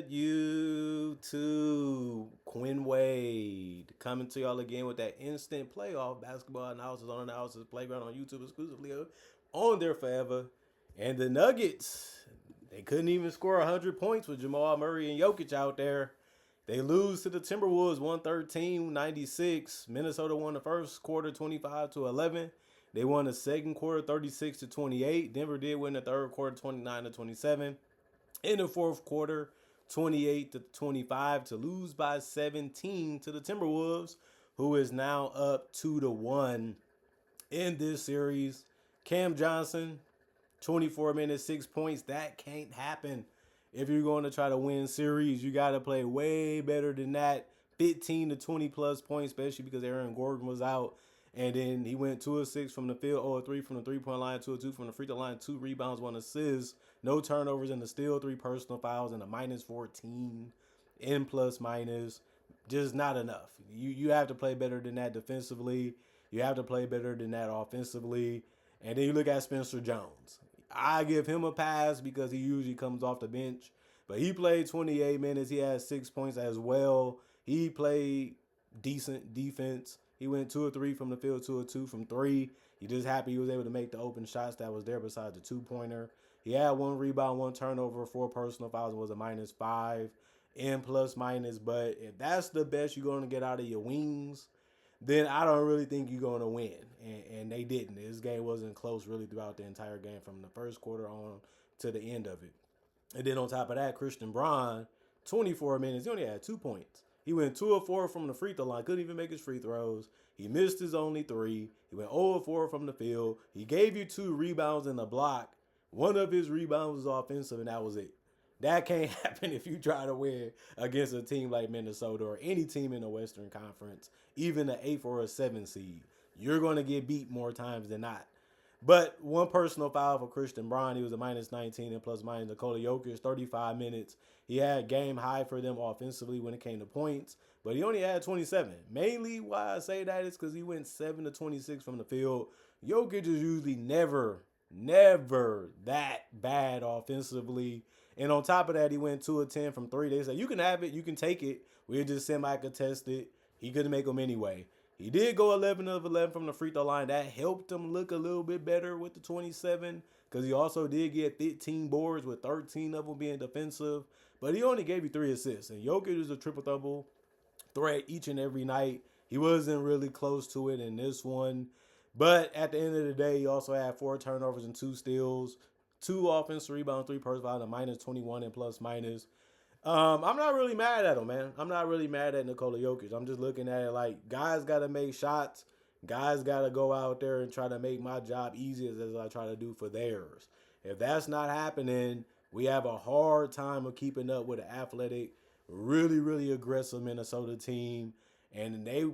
YouTube? Quinn Wade coming to y'all again with that instant playoff basketball analysis on Analysis Playground on YouTube exclusively on there forever. And the Nuggets, they couldn't even score 100 points with Jamal Murray and Jokic out there. They lose to the Timberwolves 113-96. Minnesota won the first quarter 25-11. They won the second quarter 36-28. Denver did win the third quarter 29-27. In the fourth quarter, 28-25 to lose by 17 to the Timberwolves, who is now up 2-1 in this series. Cam Johnson, 24 minutes, 6 points. That can't happen. If you're going to try to win series, you got to play way better than that. 15 to 20 plus points, especially because Aaron Gordon was out. And then he went 2 of 6 from the field, 0 of 3 from the 3-point line, 2 of 2 from the free throw line, 2 rebounds, 1 assist, no turnovers in the steal, 3 personal fouls, and a minus 14 in plus minus. Just not enough. You have to play better than that defensively. You have to play better than that offensively. And then you look at Spencer Jones. I give him a pass because he usually comes off the bench. But he played 28 minutes. He had 6 points as well. He played decent defense. He went 2 of 3 from the field, 2 of 2 from 3. He just happy he was able to make the open shots that was there besides the 2-pointer. He had 1 rebound, 1 turnover, 4 personal fouls, and was a minus 5 in plus minus. But if that's the best you're going to get out of your wings, then I don't really think you're going to win. And they didn't. This game wasn't close really throughout the entire game from the first quarter on to the end of it. And then on top of that, Christian Braun, 24 minutes, he only had 2 points. He went 2 of 4 from the free throw line, couldn't even make his free throws. He missed his only 3. He went 0 of 4 from the field. He gave you 2 rebounds and a block. One of his rebounds was offensive, and that was it. That can't happen if you try to win against a team like Minnesota or any team in the Western Conference, even an 8th or a 7th seed. You're going to get beat more times than not. But 1 personal foul for Christian Braun. He was a minus 19 and plus minus. Nikola Jokic, 35 minutes. He had game high for them offensively when it came to points, but he only had 27. Mainly why I say that is because he went 7 of 26 from the field. Jokic is usually never that bad offensively. And on top of that, he went 2 of 10 from 3. They said, you can have it, you can take it. We'll just semi-contest it. He couldn't make them anyway. He did go 11 of 11 from the free throw line. That helped him look a little bit better with the 27 because he also did get 15 boards with 13 of them being defensive. But he only gave you 3 assists. And Jokic is a triple-double threat each and every night. He wasn't really close to it in this one. But at the end of the day, he also had 4 turnovers and 2 steals, 2 offensive rebounds, 3 personal fouls, a minus 21 and plus minus. I'm not really mad at him, man. I'm not really mad at Nikola Jokic. I'm just looking at it like guys got to make shots. Guys got to go out there and try to make my job easy as I try to do for theirs. If that's not happening, we have a hard time of keeping up with an athletic, really aggressive Minnesota team. And they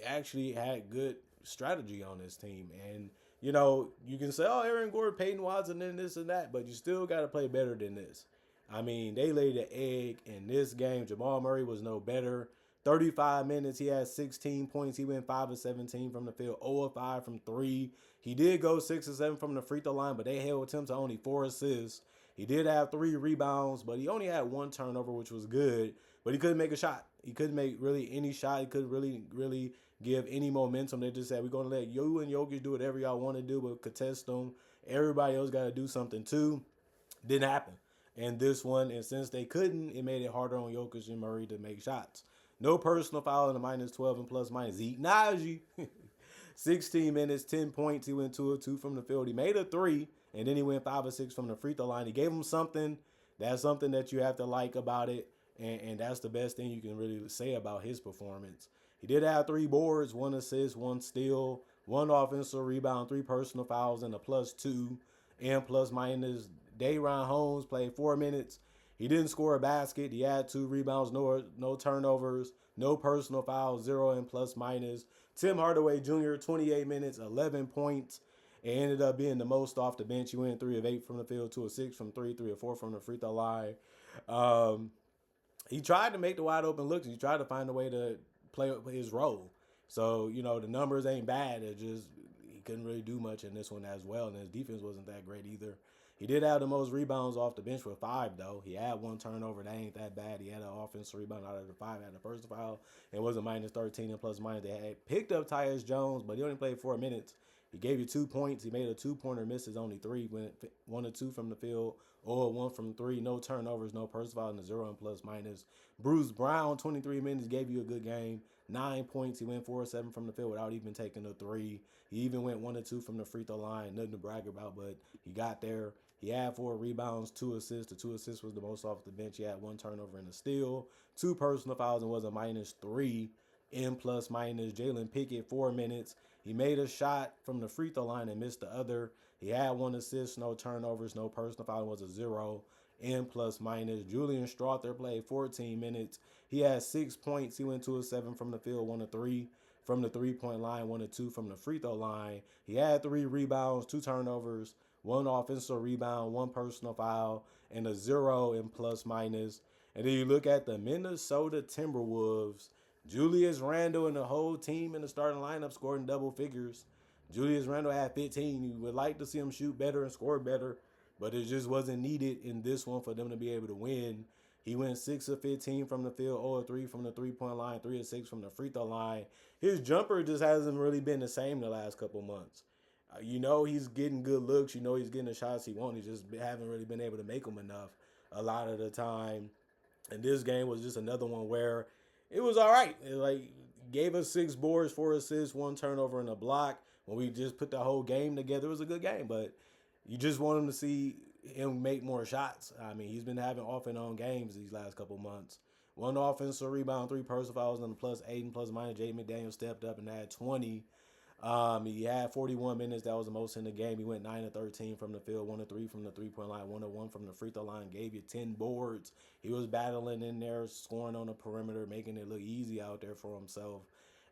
actually had good strategy on this team. And, you know, you can say, oh, Aaron Gordon, Peyton Watson, and this and that, but you still got to play better than this. I mean, they laid an egg in this game. Jamal Murray was no better. 35 minutes, he had 16 points. He went 5 of 17 from the field, 0 of 5 from 3. He did go 6 of 7 from the free throw line, but they held him to only 4 assists. He did have 3 rebounds, but he only had 1 turnover, which was good. But he couldn't make a shot. He couldn't make really any shot. He couldn't really give any momentum. They just said, we're going to let you and Jokic do whatever y'all want to do, but contest them. Everybody else got to do something too. Didn't happen. And this one, and since they couldn't, it made it harder on Jokic and Murray to make shots. No personal foul in the minus 12 and plus minus. Zeke Naji, 16 minutes, 10 points. He went 2 of 2 from the field. He made a 3, and then he went 5 of 6 from the free throw line. He gave him something. That's something that you have to like about it, and that's the best thing you can really say about his performance. He did have 3 boards, 1 assist, 1 steal, 1 offensive rebound, 3 personal fouls, and a plus 2 and plus minus. Dayron Holmes played 4 minutes. He didn't score a basket. He had 2 rebounds, no turnovers, no personal fouls, 0 and plus minus. Tim Hardaway Jr., 28 minutes, 11 points. It ended up being the most off the bench. He went 3 of 8 from the field, 2 of 6 from 3, 3 of 4 from the free throw line. He tried to make the wide open looks. He tried to find a way to play his role. So, you know, the numbers ain't bad. It just he couldn't really do much in this one as well. And his defense wasn't that great either. He did have the most rebounds off the bench with 5, though. He had one turnover. That ain't that bad. He had an offensive rebound out of the 5, had the first foul, and was a minus 13 and plus minus. They had picked up Tyus Jones, but he only played 4 minutes. He gave you 2 points. He made a 2-pointer, misses only 3. Went 1 or 2 from the field, or 1 from 3. No turnovers, no personal foul, and a 0 and plus minus. Bruce Brown, 23 minutes, gave you a good game. 9 points. He went 4 or 7 from the field without even taking a 3. He even went 1 or 2 from the free throw line. Nothing to brag about, but he got there. He had 4 rebounds, 2 assists. The 2 assists was the most off the bench. He had 1 turnover and a steal, 2 personal fouls, and was a minus 3 in plus minus. Jalen Pickett, 4 minutes. He made a shot from the free throw line and missed the other. He had 1 assist, no turnovers, no personal foul, was a 0 in plus minus. Julian Strother played 14 minutes. He had 6 points. He went 2 of 7 from the field, 1 of 3 from the 3-point line, 1 of 2 from the free throw line. He had 3 rebounds, 2 turnovers, 1 offensive rebound, 1 personal foul, and a 0 in plus minus. And then you look at the Minnesota Timberwolves. Julius Randle and the whole team in the starting lineup scored in double figures. Julius Randle had 15. You would like to see him shoot better and score better, but it just wasn't needed in this one for them to be able to win. He went 6 of 15 from the field, 0 of 3 from the 3-point line, 3 of 6 from the free throw line. His jumper just hasn't really been the same the last couple months. You know he's getting good looks. You know he's getting the shots he wants. He just haven't really been able to make them enough a lot of the time. And this game was just another one where it was all right. It like gave us 6 boards, 4 assists, 1 turnover, and a block. When we just put the whole game together, it was a good game. But you just want him to see him make more shots. I mean, he's been having off and on games these last couple months. 1 offensive rebound, 3 personal fouls, and a plus 8 and plus minus. Jay McDaniel stepped up and had 20. He had 41 minutes. That was the most in the game. He went 9 of 13 from the field, 1 of 3 from the 3-point line, 1 of 1 from the free throw line. Gave you 10 boards. He was battling in there, scoring on the perimeter, making it look easy out there for himself.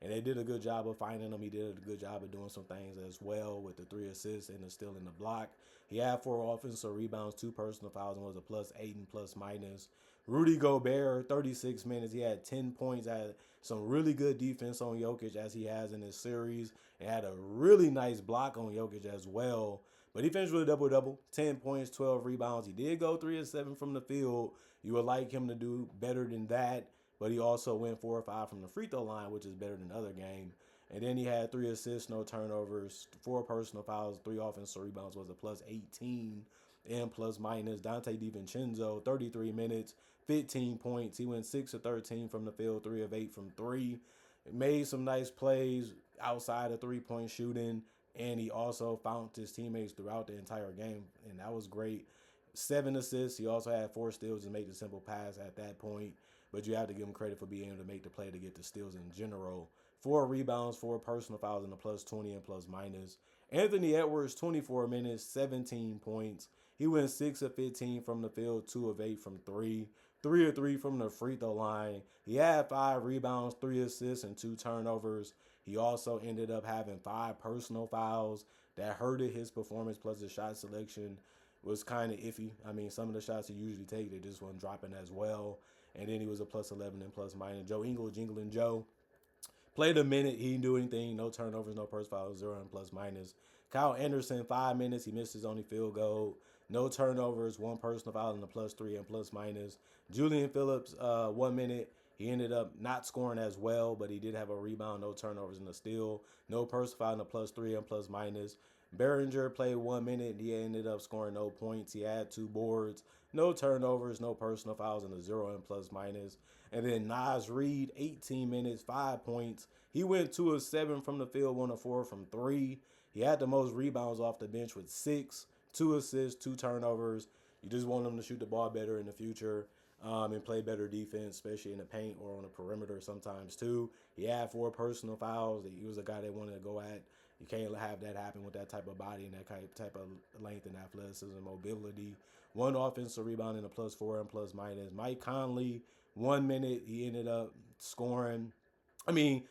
And they did a good job of finding him. He did a good job of doing some things as well with the 3 assists and the steal in the block. He had 4 offensive rebounds, 2 personal fouls, and was a plus 8 and plus minus. Rudy Gobert, 36 minutes. He had 10 points. Had some really good defense on Jokic as he has in this series. And had a really nice block on Jokic as well. But he finished with a double-double, 10 points, 12 rebounds. He did go 3 of 7 from the field. You would like him to do better than that. But he also went 4 or 5 from the free throw line, which is better than other game. And then he had 3 assists, no turnovers, 4 personal fouls, 3 offensive rebounds, was a plus 18 and plus minus. Dante DiVincenzo, 33 minutes, 15 points. He went 6 of 13 from the field, 3 of 8 from 3. Made some nice plays outside of 3-point shooting. And he also found his teammates throughout the entire game. And that was great. 7 assists. He also had 4 steals and made the simple pass at that point. But you have to give him credit for being able to make the play to get the steals in general. 4 rebounds, 4 personal fouls, and a plus 20 and plus minus. Anthony Edwards, 24 minutes, 17 points. He went 6 of 15 from the field, 2 of 8 from 3. 3 of 3 from the free throw line. He had 5 rebounds, 3 assists, and 2 turnovers. He also ended up having 5 personal fouls that hurted his performance, plus his shot selection was kind of iffy. I mean, some of the shots he usually takes, they just weren't dropping as well. And then he was a plus 11 and plus minus. Joe Ingles, Jingling Joe, played a minute. He didn't do anything. No turnovers, no personal fouls, 0 and plus minus. Kyle Anderson, 5 minutes. He missed his only field goal. No turnovers, 1 personal foul, and a plus 3 and plus minus. Julian Phillips, 1 minute. He ended up not scoring as well, but he did have a rebound, no turnovers, and a steal. No personal foul, and a plus 3 and plus minus. Behringer played 1 minute. He ended up scoring no points. He had 2 boards, no turnovers, no personal fouls, and a 0 and plus minus. And then Naz Reid, 18 minutes, 5 points. He went 2 of 7 from the field, 1 of 4 from 3. He had the most rebounds off the bench with 6, 2 assists, 2 turnovers. You just want him to shoot the ball better in the future and play better defense, especially in the paint or on the perimeter sometimes too. He had 4 personal fouls. He was a guy they wanted to go at. You can't have that happen with that type of body and that type of length and athleticism, mobility. 1 offensive rebound and a plus 4 and plus minus. Mike Conley, 1 minute. He ended up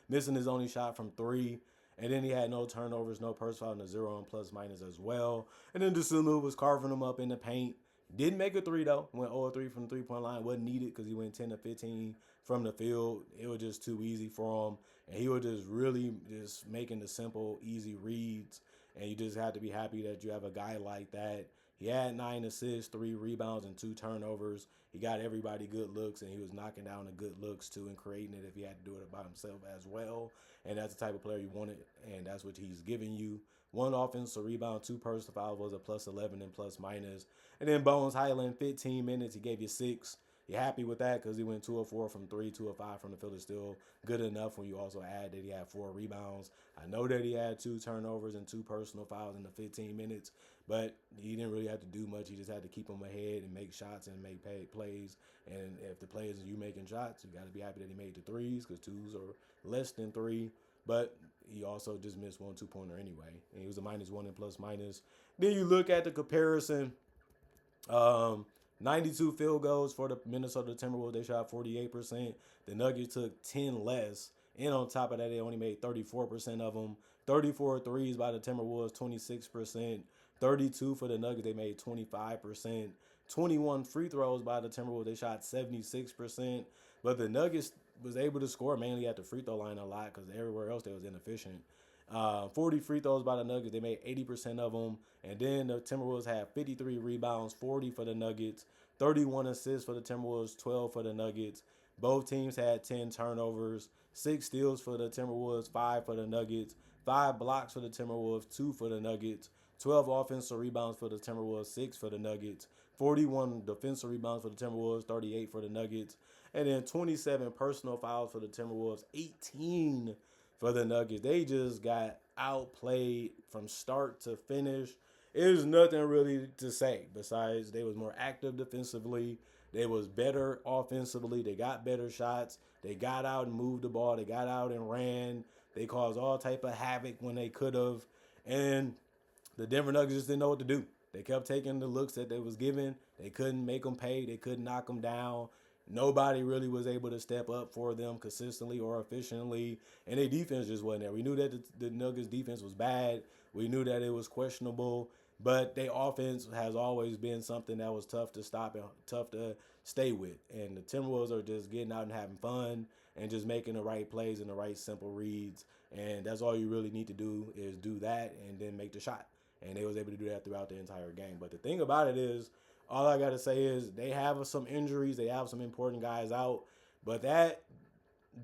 missing his only shot from 3. And then he had no turnovers, no personal foul, and a 0 and plus minus as well. And then Desunu was carving him up in the paint. Didn't make a 3 though. Went 0 3 from the 3-point line. Wasn't needed because he went 10 to 15 from the field. It was just too easy for him. And he was just really just making the simple, easy reads. And you just have to be happy that you have a guy like that He had 9 assists, 3 rebounds, and 2 turnovers. He got everybody good looks, and he was knocking down the good looks too and creating it if he had to do it by himself as well. And that's the type of player you wanted, and that's what he's giving you. One offensive rebound, 2 personal fouls was a plus 11 and plus minus. And then Bones Highland, 15 minutes, he gave you 6. You're happy with that because he went 2 of 4 from 3, 2 of 5 from the field is still good enough when you also add that he had 4 rebounds. I know that he had 2 turnovers and 2 personal fouls in the 15 minutes, but he didn't really have to do much. He just had to keep them ahead and make shots and make plays. And if the plays are you making shots, you got to be happy that he made the threes because twos are less than 3. But he also just missed 1 2-pointer anyway. And he was a -1 and plus minus. Then you look at the comparison. Um, 92 field goals for the Minnesota Timberwolves. They shot 48%. The Nuggets took 10 less. And on top of that, they only made 34% of them. 34 threes by the Timberwolves, 26%. 32 for the Nuggets, they made 25%. 21 free throws by the Timberwolves, they shot 76%. But the Nuggets was able to score mainly at the free throw line a lot because everywhere else they was inefficient. 40 free throws by the Nuggets. They made 80% of them. And then the Timberwolves had 53 rebounds, 40 for the Nuggets, 31 assists for the Timberwolves, 12 for the Nuggets. Both teams had 10 turnovers, 6 steals for the Timberwolves, 5 for the Nuggets, 5 blocks for the Timberwolves, 2 for the Nuggets, 12 offensive rebounds for the Timberwolves, 6 for the Nuggets, 41 defensive rebounds for the Timberwolves, 38 for the Nuggets, and then 27 personal fouls for the Timberwolves, 18 for the Nuggets. They just got outplayed from start to finish. There's nothing really to say besides they was more active defensively. They was better offensively. They got better shots. They got out and moved the ball. They got out and ran. They caused all type of havoc when they could have. And the Denver Nuggets just didn't know what to do. They kept taking the looks that they was given. They couldn't make them pay. They couldn't knock them down. Nobody really was able to step up for them consistently or efficiently, and their defense just wasn't there. We knew that the Nuggets defense was bad. We knew that it was questionable, but their offense has always been something that was tough to stop and tough to stay with. And the Timberwolves are just getting out and having fun and just making the right plays and the right simple reads. And that's all you really need to do is do that and then make the shot. And they was able to do that throughout the entire game. But the thing about it is, all I got to say is they have some injuries. They have some important guys out. But that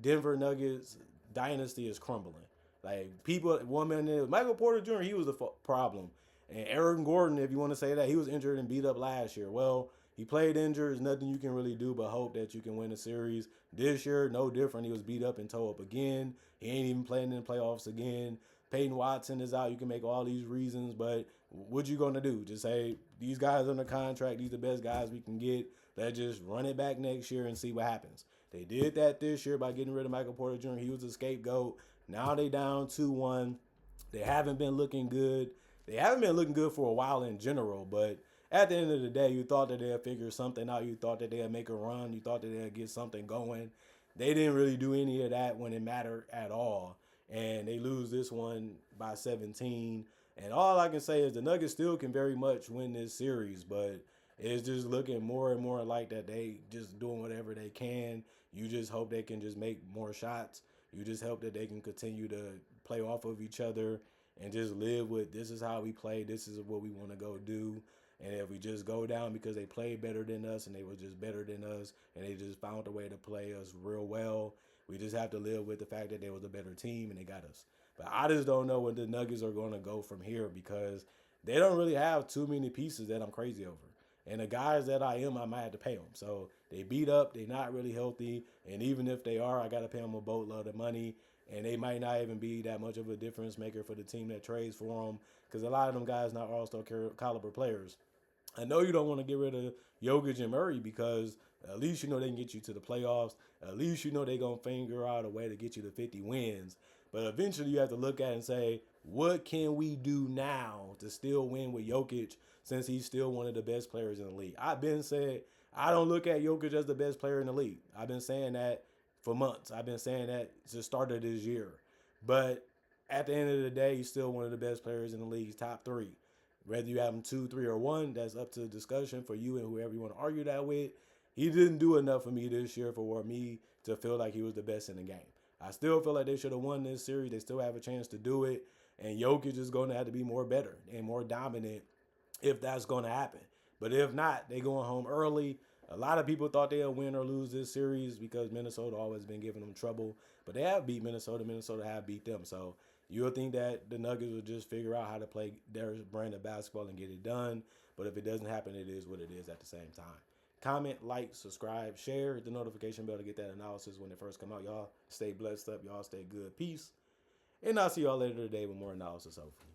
Denver Nuggets dynasty is crumbling. Like, people, one minute, Michael Porter Jr., he was the problem. And Aaron Gordon, if you want to say that, he was injured and beat up last year. Well, he played injured. There's nothing you can really do but hope that you can win a series. This year, no different. He was beat up and towed up again. He ain't even playing in the playoffs again. Peyton Watson is out. You can make all these reasons, but what you going to do? Just say, these guys under contract, these are the best guys we can get. Let's just run it back next year and see what happens. They did that this year by getting rid of Michael Porter Jr. He was a scapegoat. Now they down 2-1. They haven't been looking good. They haven't been looking good for a while in general, but at the end of the day, you thought that they'd figure something out. You thought that they'd make a run. You thought that they'd get something going. They didn't really do any of that when it mattered at all. And they lose this one by 17. And all I can say is the Nuggets still can very much win this series, but it's just looking more and more like that they just doing whatever they can. You just hope they can just make more shots. You just hope that they can continue to play off of each other and just live with, this is how we play, this is what we want to go do. And if we just go down because they played better than us and they were just better than us and they just found a way to play us real well, we just have to live with the fact that they was a better team and they got us. But I just don't know where the Nuggets are going to go from here because they don't really have too many pieces that I'm crazy over. And the guys that I might have to pay them. So they beat up. They're not really healthy. And even if they are, I got to pay them a boatload of money. And they might not even be that much of a difference maker for the team that trades for them because a lot of them guys not all-star caliber players. I know you don't want to get rid of Jokic and Murray because at least you know they can get you to the playoffs. At least you know they're going to figure out a way to get you to 50 wins. But eventually you have to look at it and say, what can we do now to still win with Jokic since he's still one of the best players in the league? I've been saying, I don't look at Jokic as the best player in the league. I've been saying that for months. I've been saying that since the start of this year. But at the end of the day, he's still one of the best players in the league. He's top 3. Whether you have him 2, 3, or 1, that's up to discussion for you and whoever you want to argue that with. He didn't do enough for me this year for me to feel like he was the best in the game. I still feel like they should have won this series. They still have a chance to do it. And Jokic is going to have to be more better and more dominant if that's going to happen. But if not, they going home early. A lot of people thought they'll win or lose this series because Minnesota always been giving them trouble. But they have beat Minnesota. Minnesota have beat them. So you'll think that the Nuggets will just figure out how to play their brand of basketball and get it done. But if it doesn't happen, it is what it is at the same time. Comment, like, subscribe, share, hit the notification bell to get that analysis when it first come out. Y'all stay blessed up. Y'all stay good. Peace. And I'll see y'all later today with more analysis, hopefully.